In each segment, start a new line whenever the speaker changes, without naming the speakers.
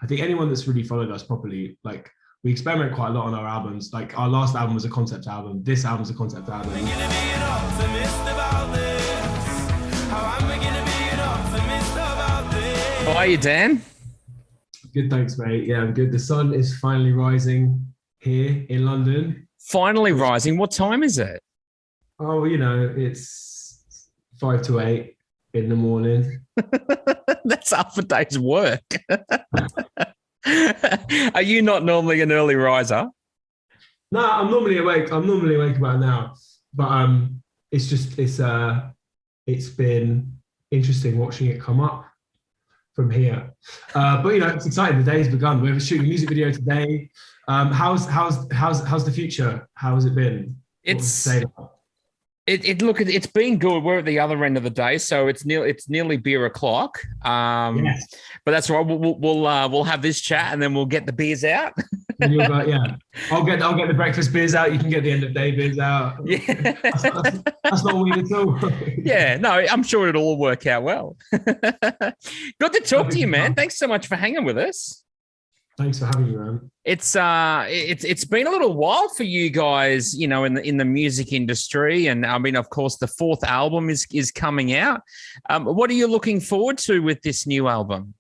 I think anyone that's really followed us properly, like we experiment quite a lot on our albums. Like our last album was a concept album. This album's a concept album.
How are you, Dan?
Good, thanks, mate. Yeah, I'm good. The sun is finally rising here in London.
Finally rising. What time is it?
Oh, it's 5 to 8 in the morning.
That's half a day's work. Are you not normally an early riser?
No, I'm normally awake. I'm normally awake about now, but it's been interesting watching it come up from here. But it's exciting. The day's begun. We're shooting a music video today. How's the future? How has it been?
It's been good. We're at the other end of the day, so it's nearly beer o'clock.
Yes.
But that's right. We'll have this chat and then we'll get the beers out.
I'll get the breakfast beers out. You can get the end of day beers out.
Yeah,
that's not weird at all.
Yeah, no, I'm sure it'll all work out well. Good to talk to you, man. Thanks so much for hanging with us.
Thanks for having me, man.
It's been a little while for you guys, in the music industry, and I mean, of course, the fourth album is coming out. What are you looking forward to with this new album?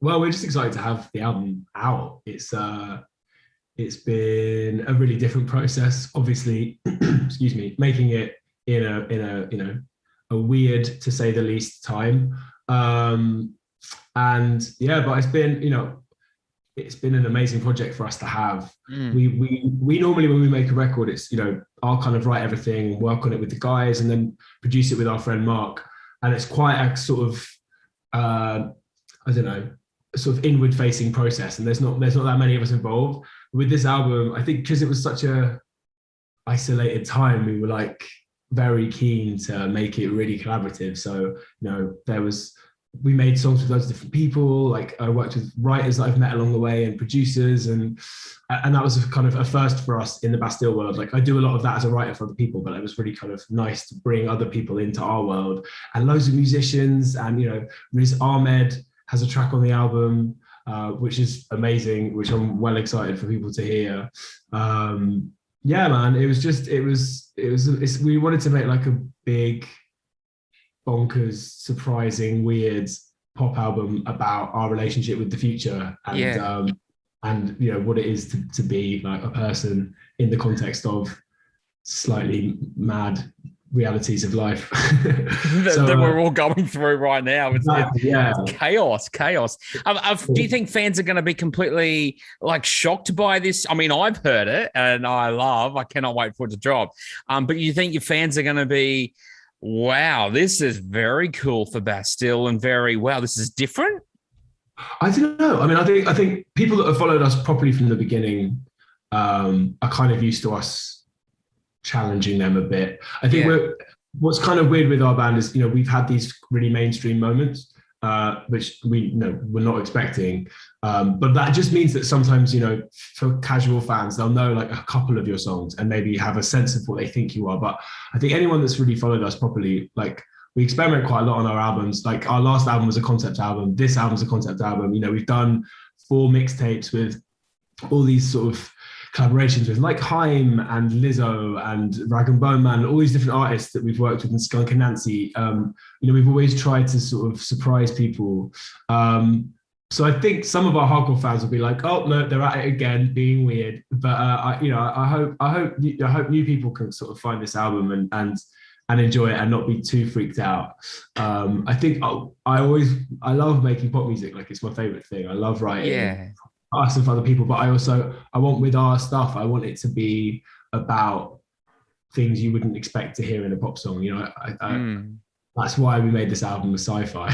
Well, we're just excited to have the album out. It's been a really different process, obviously. Excuse me, making it in a weird, to say the least, time. And yeah, but it's been an amazing project for us to have. We normally, when we make a record, it's I'll kind of write everything, work on it with the guys, and then produce it with our friend Mark. And it's quite a sort of sort of inward facing process, and there's not that many of us involved. With this album, I think because it was such a isolated time, we were like very keen to make it really collaborative. So we made songs with loads of different people. Like I worked with writers that I've met along the way and producers, and that was kind of a first for us in the Bastille world. Like I do a lot of that as a writer for other people, but it was really kind of nice to bring other people into our world, and loads of musicians. And Riz Ahmed has a track on the album, which is amazing, which I'm well excited for people to hear. Yeah, man, we wanted to make like a big, bonkers, surprising, weird pop album about our relationship with the future and what it is to be like a person in the context of slightly mad realities of life
that we're all going through right now. It's chaos. Do you think fans are going to be completely like shocked by this? I mean, I've heard it and I cannot wait for it to drop. But you think your fans are going to be, wow, this is very cool for Bastille, and this is different?
I don't know. I mean, I think people that have followed us properly from the beginning are kind of used to us challenging them a bit. I think what's kind of weird with our band is, we've had these really mainstream moments, which we're not expecting. But that just means that sometimes, for casual fans, they'll know like a couple of your songs and maybe have a sense of what they think you are. But I think anyone that's really followed us properly, like we experiment quite a lot on our albums. Like our last album was a concept album. This album's a concept album. We've done 4 mixtapes with all these sort of collaborations with like Haim and Lizzo and Rag and Bone Man, all these different artists that we've worked with, and Skunk and Nancy. We've always tried to sort of surprise people. So I think some of our hardcore fans will be like, "Oh no, they're at it again, being weird." But I hope new people can sort of find this album and enjoy it and not be too freaked out. I think I love making pop music. Like it's my favorite thing. I love writing.
Yeah.
Us and for other people, but I want with our stuff, I want it to be about things you wouldn't expect to hear in a pop song. That's why we made this album with sci-fi.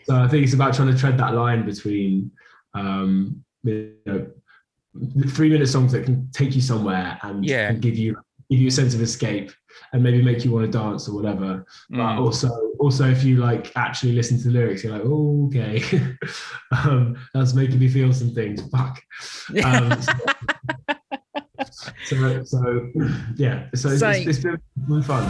So I think it's about trying to tread that line between 3-minute songs that can take you somewhere and give you a sense of escape and maybe make you want to dance or whatever. But also if you like actually listen to the lyrics, you're like, oh, okay, that's making me feel some things. Fuck. So it's been really fun.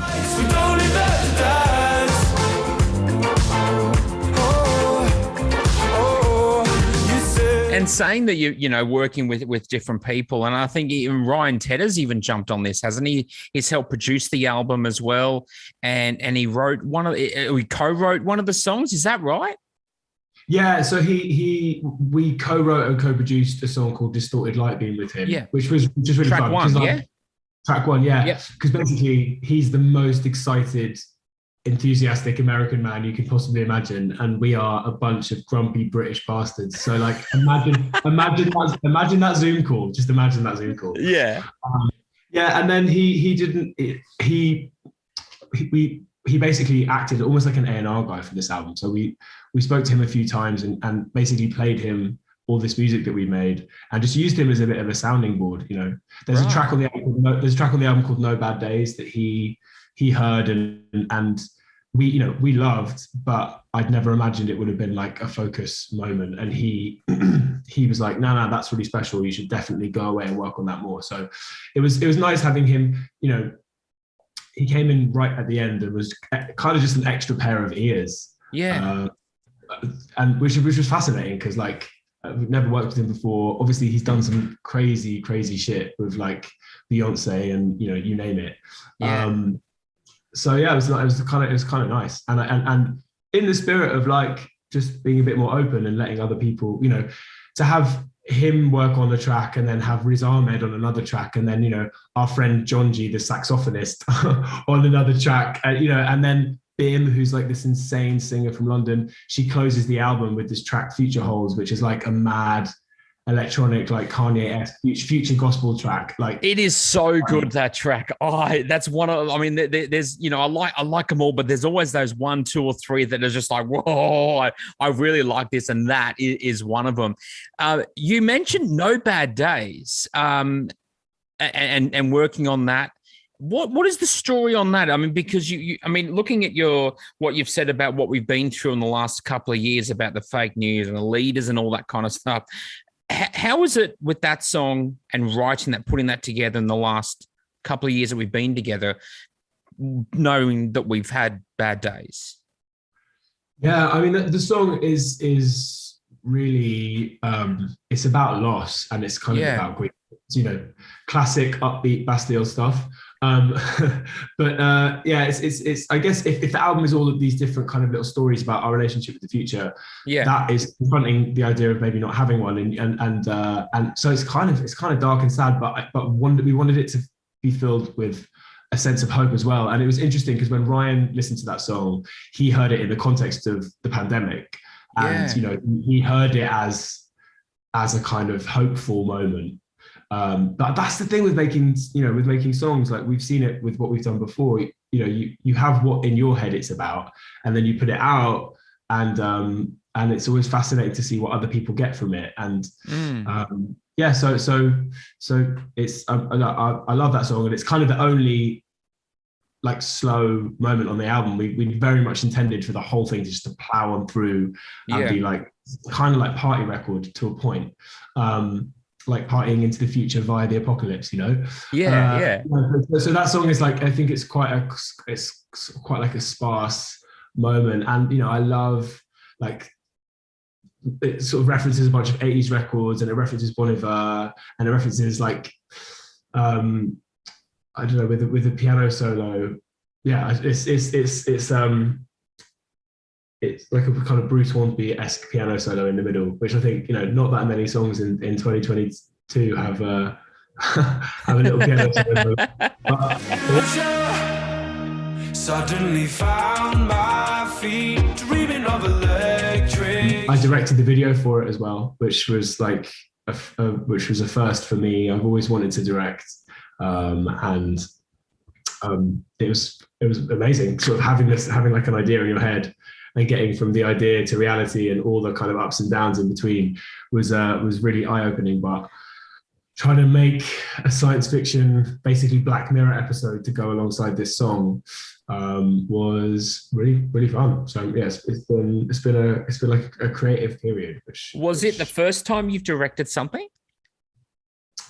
And saying that you know, working with different people, and I think even Ryan Tedder's even jumped on this, hasn't he? He's helped produce the album as well, and he we co-wrote one of the songs. Is that right?
Yeah, so we co-wrote and co-produced a song called "Distorted Light Beam" with him,
yeah,
which was just really
track
fun.
One, yeah,
track one, yeah, because basically he's the most excited, enthusiastic American man you could possibly imagine, and we are a bunch of grumpy British bastards. So like, imagine that Zoom call. Just imagine that Zoom call.
Yeah,
yeah, and then he basically acted almost like an A&R guy for this album. So we spoke to him a few times and basically played him all this music that we made and just used him as a bit of a sounding board. You know, there's a track on the album called No Bad Days that he heard and we loved, but I'd never imagined it would have been like a focus moment. And he was like, no, that's really special. You should definitely go away and work on that more. So it was nice having him, you know. He came in right at the end and was kind of just an extra pair of ears.
Yeah.
And which was fascinating because like we've never worked with him before. Obviously he's done some crazy shit with like Beyonce and, you know, you name it.
Yeah.
So yeah, it was kind of nice. And in the spirit of like just being a bit more open and letting other people, you know, to have him work on the track and then have Riz Ahmed on another track, and then, you know, our friend John G, the saxophonist, on another track, you know, and then Bim, who's like this insane singer from London, she closes the album with this track Future Holes, which is like a mad electronic, like Kanye-esque future gospel track. Like,
it is so good, that track. That's one of, I mean, there's, you know, I like them all, but there's always those 1, 2, or 3 that are just like, whoa, I really like this, and that is one of them. You mentioned No Bad Days, and working on that. What is the story on that? I mean, because you I mean, looking at what you've said about what we've been through in the last couple of years about the fake news and the leaders and all that kind of stuff. How is it with that song and writing that, putting that together in the last couple of years that we've been together, knowing that we've had bad days?
Yeah, I mean, the song is really, it's about loss, and it's kind of about grief. You know, classic upbeat Bastille stuff. But yeah, it's I guess if the album is all of these different kind of little stories about our relationship with the future, that is confronting the idea of maybe not having one, and so it's kind of dark and sad, but we wanted it to be filled with a sense of hope as well. And it was interesting because when Ryan listened to that song, he heard it in the context of the pandemic, and you know, he heard it as a kind of hopeful moment. But that's the thing with making songs. Like, we've seen it with what we've done before. You know, you have what in your head it's about, and then you put it out, and it's always fascinating to see what other people get from it. And yeah, so it's I love that song, and it's kind of the only like slow moment on the album. We very much intended for the whole thing just to plow on through and be like kind of like party record to a point. Like partying into the future via the apocalypse, you know. So that song is like, I think it's quite like a sparse moment, and you know, I love like it sort of references a bunch of 80s records, and it references Bon Iver, and it references like I don't know, with a piano solo. Yeah, it's like a kind of Bruce Hornsby-esque piano solo in the middle, which I think, you know, not that many songs in 2022 have a little piano solo. Suddenly found my feet dreaming of electric. I directed the video for it as well, which was like which was a first for me. I've always wanted to direct, and it was amazing, sort of having like an idea in your head and getting from the idea to reality and all the kind of ups and downs in between was really eye-opening. But trying to make a science fiction, basically Black Mirror episode to go alongside this song was really, really fun. So yes, it's been like a creative period.
Was it the first time you've directed something?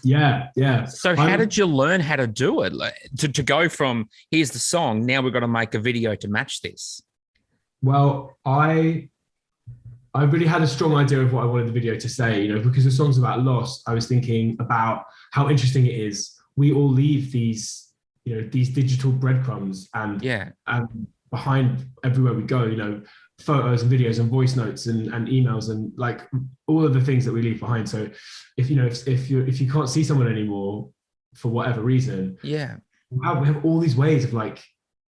Yeah.
So how did you learn how to do it? Like, to go from here's the song, now we've got to make a video to match this?
Well, I I really had a strong idea of what I wanted the video to say, you know, because the song's about loss. I was thinking about how interesting it is. We all leave these, you know, these digital breadcrumbs and behind everywhere we go, you know, photos and videos and voice notes and emails and like all of the things that we leave behind. So if you can't see someone anymore for whatever reason, we have all these ways of like,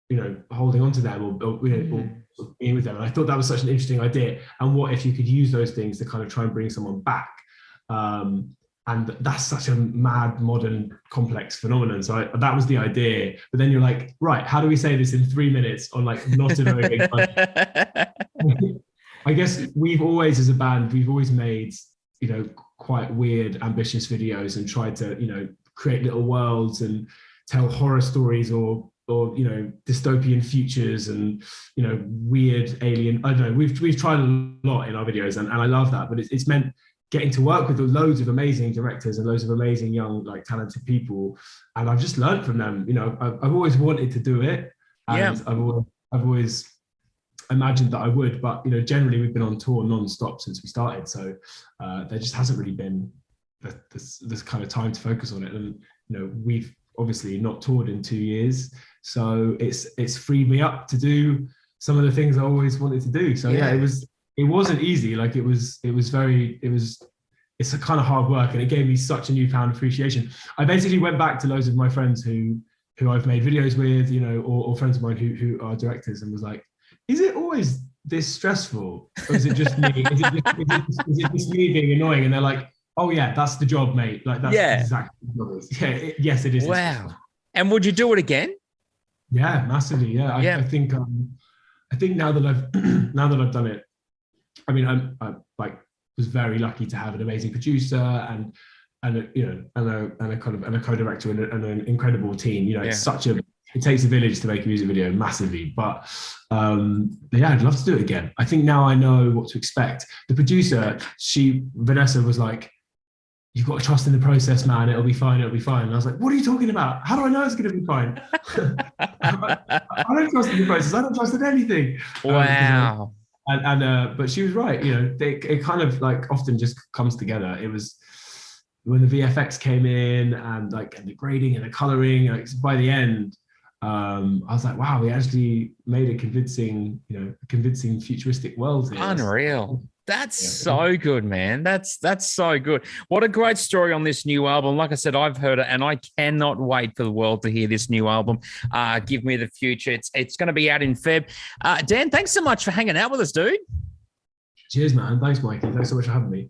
you know, holding on to them or being with them. And I thought that was such an interesting idea. And what if you could use those things to kind of try and bring someone back? And that's such a mad, modern, complex phenomenon. So that was the idea. But then you're like, right, how do we say this in 3 minutes on like not a very big budget? I guess we've always, as a band, we've always made, you know, quite weird, ambitious videos and tried to, you know, create little worlds and tell horror stories or you know, dystopian futures and, you know, weird alien. I don't know. We've tried a lot in our videos, and I love that. But it's meant getting to work with loads of amazing directors and loads of amazing young, like talented people, and I've just learned from them. You know, I've always wanted to do it, and I've always imagined that I would. But you know, generally we've been on tour non-stop since we started, so there just hasn't really been this kind of time to focus on it. And you know, we've obviously not toured in 2 years, so it's freed me up to do some of the things I always wanted to do. So it wasn't easy. Like it's a kind of hard work, and it gave me such a newfound appreciation. I basically went back to loads of my friends who I've made videos with, you know, or friends of mine who are directors, and was like, is it always this stressful, or is it just me? is it just me being annoying? And they're like, oh yeah, that's the job, mate. Like that's exactly what it is. Yeah, yes, it is.
Wow. And would you do it again?
Yeah, massively. Yeah, I think now that I've done it, I mean, I like was very lucky to have an amazing producer and you know and a co-director and an incredible team. You know, it takes a village to make a music video, massively. But yeah, I'd love to do it again. I think now I know what to expect. The producer, Vanessa, was like, you've got to trust in the process, man. It'll be fine. It'll be fine. And I was like, what are you talking about? How do I know it's going to be fine? I don't trust in the process. I don't trust in anything.
Wow.
But she was right. You know, it kind of like often just comes together. It was when the VFX came in and the grading and the coloring. Like, by the end, I was like, wow, we actually made a convincing futuristic world here.
Unreal. That's so good, man. That's so good. What a great story on this new album. Like I said, I've heard it, and I cannot wait for the world to hear this new album. Give Me the Future. It's going to be out in Feb. Dan, thanks so much for hanging out with us, dude.
Cheers, man. Thanks, Mikey. Thanks so much for having me.